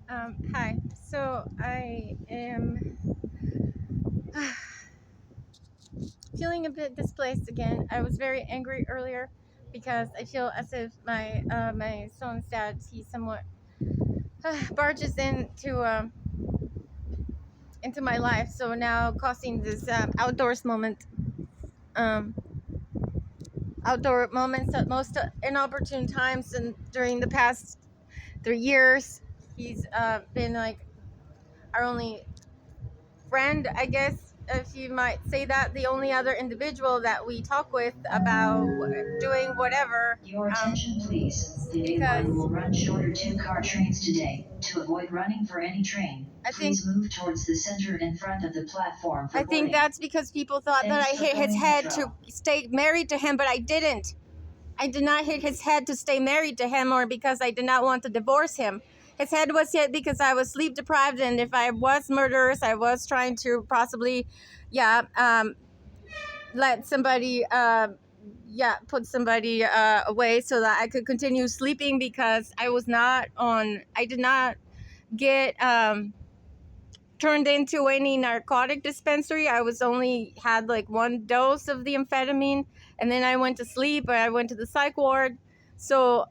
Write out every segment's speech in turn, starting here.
Hi. So I am feeling a bit displaced again. I was very angry earlier because I feel as if my son's dad, he somewhat barges into my life. So now causing this um, outdoor moments at most inopportune times, and during the past 3 years, he's been like our only friend, I guess, if you might say that, the only other individual that we talk with about doing whatever. Your attention, please. The A Because line will run shorter two-car trains today. To avoid running for any train, I think please move towards the center in front of the platform for I think boarding. that's because people thought that I Thanks for hit his calling head to Metro. stay married to him, but I didn't. I did not hit his head to stay married to him or because I did not want to divorce him. His head was hit because I was sleep deprived, and if I was murderous, I was trying to possibly, yeah, let somebody put somebody away so that I could continue sleeping, because I did not get turned into any narcotic dispensary. I was only had like one dose of the amphetamine, and then I went to sleep. I went to the psych ward. So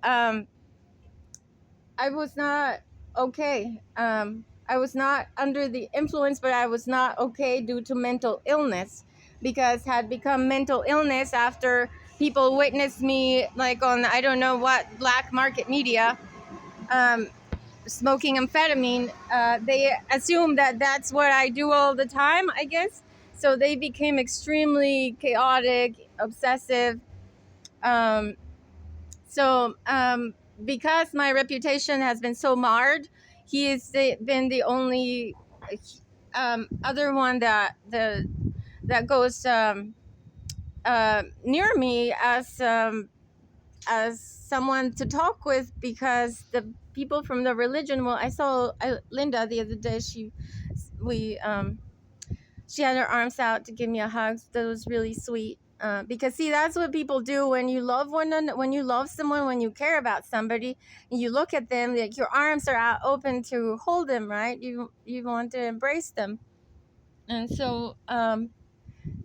I was not okay. I was not under the influence, but I was not okay due to mental illness, because had become mental illness after people witnessed me like on I don't know what black market media, um, smoking amphetamine. They assume that that's what I do all the time, I guess. So they became extremely chaotic, obsessive. Um, so because my reputation has been so marred, been the only other one that goes near me as someone to talk with, because the people from the religion. Well, I saw Linda the other day. We she had her arms out to give me a hug. That was really sweet. Because see, that's what people do when you love when you love someone, when you care about somebody, and you look at them, like your arms are out open to hold them, right? You want to embrace them, and so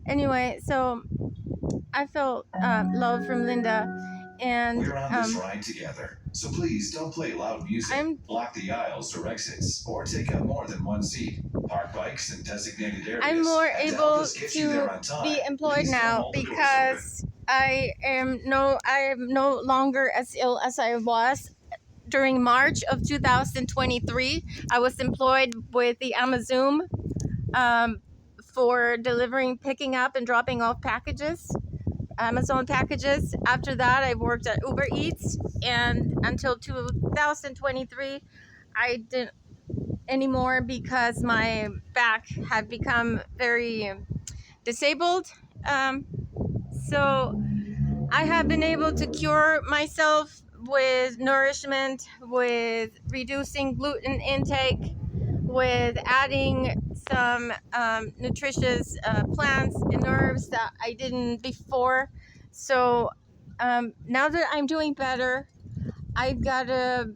anyway, so I felt love from Linda, and We're on this ride together, so please don't play loud music, I'm block the aisles or exits, or take up more than one seat. Park bikes in designated areas. I'm more And to help able us get you there to on time, be employed please don't now hold the doors open. because I am no longer as ill as I was during March of 2023. I was employed with the Amazon, um, for delivering, picking up, and dropping off Amazon packages. After that, I worked at Uber Eats, and until 2023, I didn't anymore because my back had become very disabled. Um, so I have been able to cure myself with nourishment, with reducing gluten intake, with adding some nutritious plants and herbs that I didn't before. So now that I'm doing better, I've got to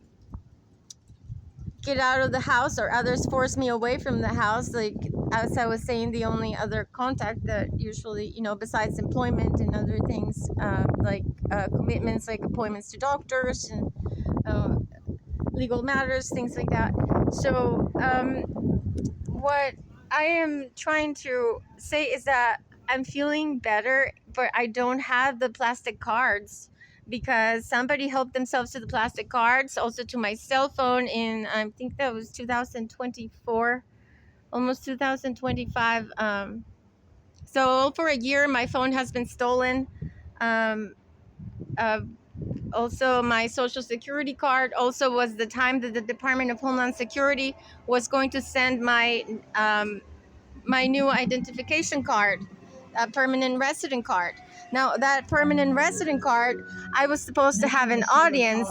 get out of the house, or others force me away from the house. Like, as I was saying, the only other contact that usually, besides employment and other things, like commitments, like appointments to doctors and uh, legal matters, things like that. So what I am trying to say is that I'm feeling better, but I don't have the plastic cards, because somebody helped themselves to the plastic cards, also to my cell phone in, I think that was 2024, almost 2025. So for a year, my phone has been stolen. Um, uh, Also, my social security card also was the time that the Department of Homeland Security was going to send my new identification card, a permanent resident card. Now, that permanent resident card, I was supposed to have an audience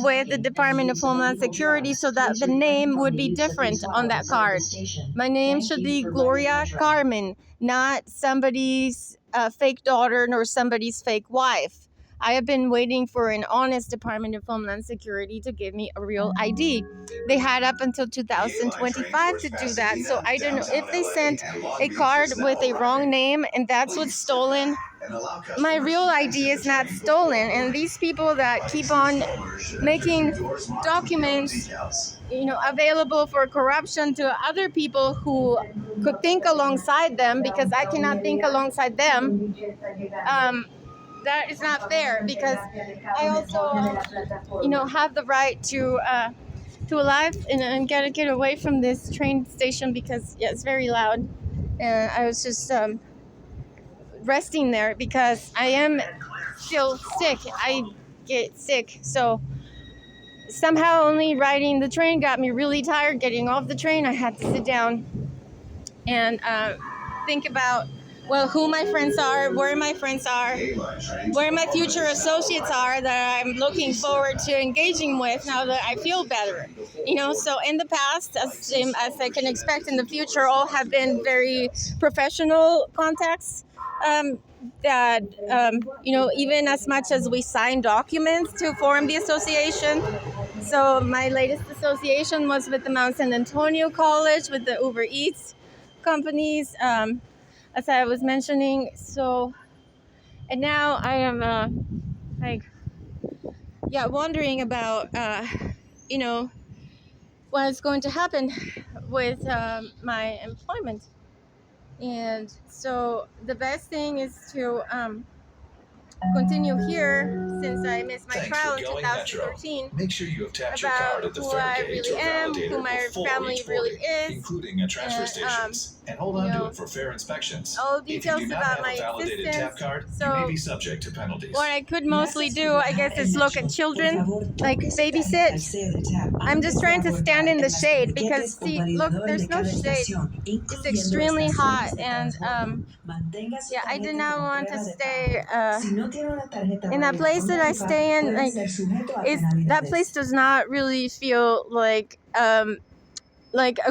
with the Department of Homeland Security so that the name would be different on that card. My name should be Gloria Carmen, not somebody's fake daughter nor somebody's fake wife. I have been waiting for an honest Department of Homeland Security to give me a real ID. they had up until 2025 to do that. So I don't know if they sent a card with a wrong name and that's what's stolen. My real ID is not stolen, and these people that keep on making documents, available for corruption to other people who could think alongside them, because I cannot think alongside them. That is not fair, because I also, have the right to a life, and gotta get away from this train station because it's very loud. And I was just resting there because I am still sick. I get sick, so somehow only riding the train got me really tired. Getting off the train, I had to sit down and think about, who my friends are, where my friends are, where my future associates are that I'm looking forward to engaging with now that I feel better. So in the past, as I can expect in the future, all have been very professional contacts. That even as much as we sign documents to form the association. So my latest association was with the Mount San Antonio College, with the Uber Eats companies, as I was mentioning. So, and now I am wondering about what's going to happen with my employment. And so the best thing is to continue here, since I missed my Thanks trial for in going Metro. 2013, Make sure you have tapped your about card at the who fare I gate really or am, validator who my before family each really boarding, is, including at transfer and, stations. And hold on to it for fare inspections. all If you details do not about have my a validated tap existence. card, you So may be subject to penalties. what I could mostly do, I guess, is look at children, like babysit. I'm just trying to stand in the shade because, see, look, there's no shade. It's extremely hot, and I did not want to stay in that place that I stay in. That place does not really feel like a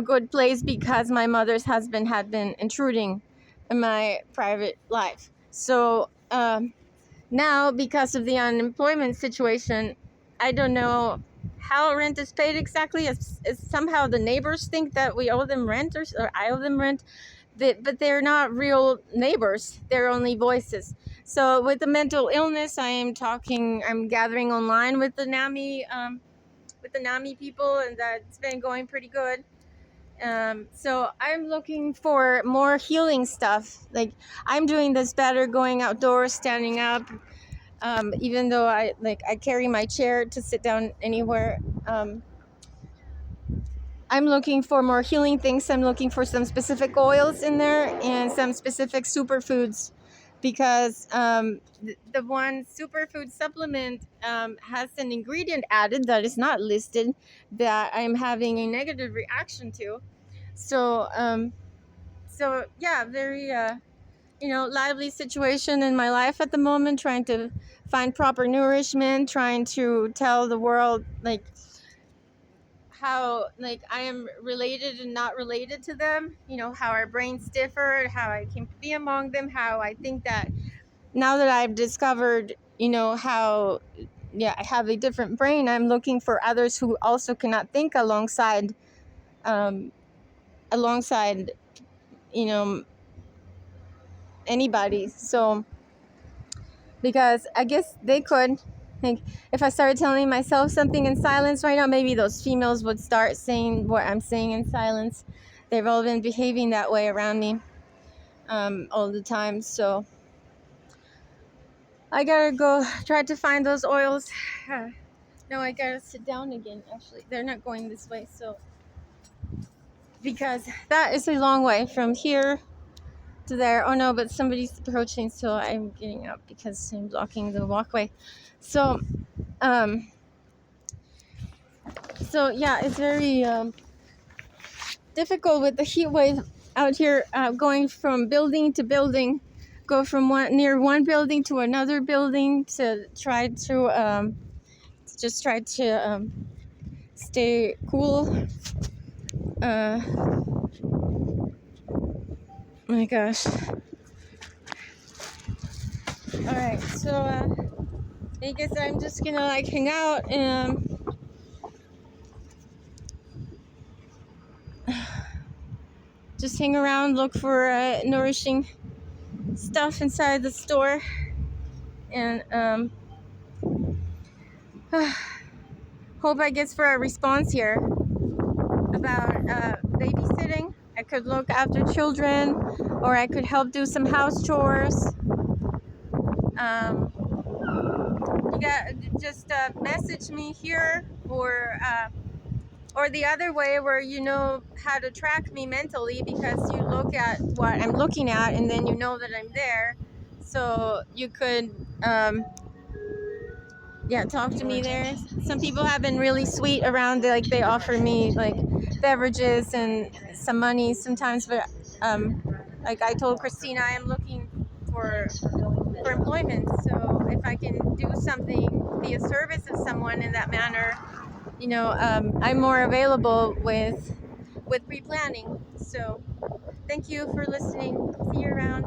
good place, because my mother's husband had been intruding in my private life. So now, because of the unemployment situation, I don't know how rent is paid exactly. It's somehow the neighbors think that we owe them rent, or I owe them rent, but they're not real neighbors. They're only voices. So with the mental illness, I'm gathering online with the NAMI people, and that's been going pretty good. So I'm looking for more healing stuff. Like, I'm doing this better going outdoors, standing up. Even though I carry my chair to sit down anywhere. I'm looking for more healing things. I'm looking for some specific oils in there and some specific superfoods, because the one superfood supplement has an ingredient added that is not listed, that I'm having a negative reaction to. So very lively situation in my life at the moment, trying to find proper nourishment, trying to tell the world how I am related and not related to them, how our brains differ, how I came to be among them, how I think that now that I've discovered how I have a different brain, I'm looking for others who also cannot think alongside anybody. So, because I guess they could, if I started telling myself something in silence right now, maybe those females would start saying what I'm saying in silence. They've all been behaving that way around me all the time. So I gotta go try to find those oils. No, I gotta sit down again. Actually, they're not going this way, so because that is a long way from here to there. Oh no, but somebody's approaching, so I'm getting up because I'm blocking the walkway. So it's very difficult with the heat wave out here, going from building to building, go from one building to another building to try to stay cool. My gosh. All right, so I guess I'm just gonna hang out and just hang around, look for nourishing stuff inside the store, and hope I get for a response here about babysitting. I could look after children, or I could help do some house chores. You got just message me here, or the other way where you know how to track me mentally, because you look at what I'm looking at and then you know that I'm there, so you could talk to me there. Some people have been really sweet around, like they offer me like beverages and some money sometimes, but like I told Christina, I am looking for employment, so if I can do something, be a service of someone in that manner, I'm more available with pre-planning. So thank you for listening. See you around.